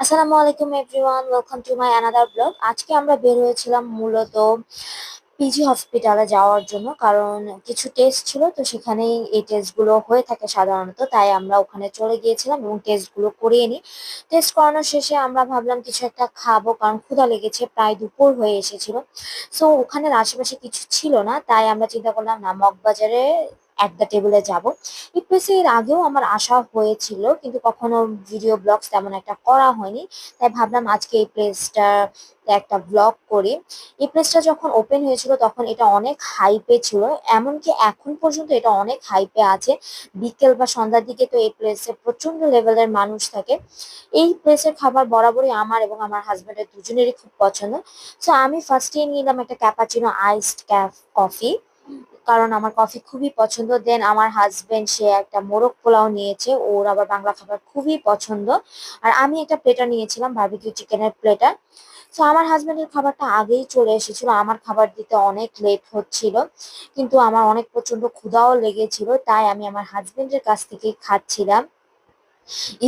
আসসালামু আলাইকুম everyone, welcome to my another blog. আজকে আমরা বের হয়েছিলাম মূলত পিজি হসপিটালে যাওয়ার জন্য, কারণ কিছু টেস্ট ছিল। তো সেখানেই এই টেস্টগুলো হয়ে থাকে সাধারণত, তাই আমরা ওখানে চলে গিয়েছিলাম এবং টেস্টগুলো করিয়ে নিই। টেস্ট করানোর শেষে আমরা ভাবলাম কিছু একটা খাবো, কারণ ক্ষুধা লেগেছে, প্রায় দুপুর হয়ে এসেছিল। সো ওখানের আশেপাশে কিছু ছিল না, তাই আমরা চিন্তা করলাম না, মগবাজারে অ্যাট দ্য টেবিলে যাব। এই প্লেসে এর আগেও আমার আসা হয়েছিল, কিন্তু কখনো ভিডিও ব্লগস তেমন একটা করা হয়নি। তাই ভাবলাম আজকে এই প্লেসটা একটা ব্লগ করি। এই প্লেসটা যখন ওপেন হয়েছিল তখন এটা অনেক হাইপে ছিল, এমনকি এখন পর্যন্ত এটা অনেক হাইপে আছে। বিকেল বা সন্ধ্যার দিকে তো এই প্লেসে প্রচন্ড লেভেলের মানুষ থাকে। এই প্লেসের খাবার বরাবরই আমার এবং আমার হাজবেন্ডের দুজনেরই খুব পছন্দ। সো আমি ফার্স্টে নিলাম একটা ক্যাপাচিনো আইসড কফি, কারণ আমার কফি খুবই পছন্দ। দেন আমার হাজবেন্ড সে একটা মোরগ পোলাও নিয়েছে, ওর আবার বাংলা খাবার খুবই পছন্দ। আর আমি একটা প্লেটার নিয়েছিলাম, বারবিকিউ চিকেনের প্লেটার। তো আমার হাজবেন্ডের খাবারটা আগেই চলে এসেছিল, আমার খাবার দিতে অনেক লেট হচ্ছিল, কিন্তু আমার অনেক প্রচন্ড ক্ষুধাও লেগেছিল, তাই আমি আমার হাজবেন্ডের কাছ থেকেই খাচ্ছিলাম।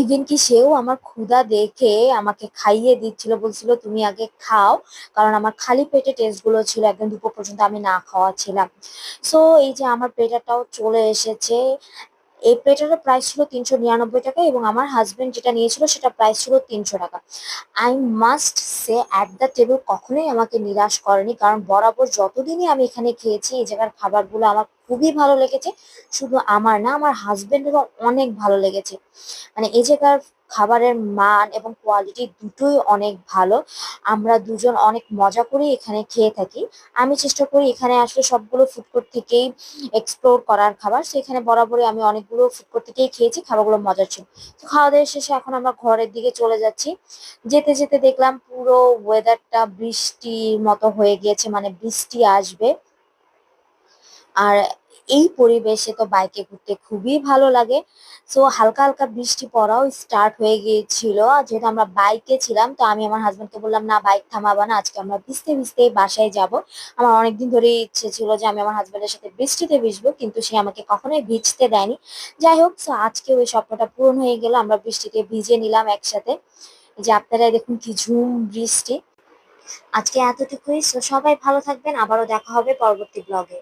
ইভেন কি সেও আমার ক্ষুধা দেখে আমাকে খাইয়ে দিচ্ছিল, বলছিল তুমি আগে খাও, কারণ আমার খালি পেটে টেস্ট গুলো ছিল, একদম দুপুর পর্যন্ত আমি না খাওয়া ছিলাম। সো এই যে আমার প্লেটারটাও চলে এসেছে। এই প্লেটারের প্রাইস ছিল 399 টাকা এবং আমার হাজবেন্ড যেটা নিয়েছিল সেটা প্রাইস ছিল 300 টাকা। I must say at the table কখনোই আমাকে নিরাশ করেনি, কারণ বরাবর যতদিনই আমি এখানে খেয়েছি এই জায়গার খাবারগুলো আমার খুবই ভালো লেগেছে। শুধু আমার না, আমার হাজবেন্ডেরও অনেক ভালো লেগেছে। মানে এই জায়গার খাবারের মান এবং কোয়ালিটি দুটোই অনেক ভালো। আমরা দুজন অনেক মজা করে এখানে খেয়ে থাকি। আমি চেষ্টা করি এখানে আসলে সবগুলো ফুড কোর্ট থেকেই এক্সপ্লোর করার খাবার, সেখানে বরাবরই আমি অনেকগুলো ফুড কোর্ট থেকেই খেয়েছি, খাবারগুলো মজার ছিল। তো খাওয়া দাওয়া শেষে এখন আমরা ঘরের দিকে চলে যাচ্ছি। যেতে যেতে দেখলাম পুরো ওয়েদারটা বৃষ্টির মতো হয়ে গিয়েছে, মানে বৃষ্টি আসবে। আর এই পরিবেশে তো বাইকে ঘুরতে খুবই ভালো লাগে। সো হালকা হালকা বৃষ্টি পড়াও স্টার্ট হয়ে গিয়েছিল। আর যেহেতু আমরা বাইকে ছিলাম, তো আমি আমার হাজবেন্ডকে বললাম, না বাইক থামাবা না, আজকে আমরা ভিজতে ভিজতে বাসায় যাব। আমার অনেকদিন ধরে ইচ্ছে ছিল যে আমি আমার হাজবেন্ডের সাথে বৃষ্টিতে ভিজবো, কিন্তু সে আমাকে কখনোই ভিজতে দেয়নি। যাই হোক, সো আজকে ওই স্বপ্নটা পূরণ হয়ে গেল, আমরা বৃষ্টিতে ভিজে নিলাম একসাথে। এই যে আপনারা দেখুন কি ঝুম বৃষ্টি। আজকে এতটুকুই। সো সবাই ভালো থাকবেন, আবারও দেখা হবে পরবর্তী ব্লগে।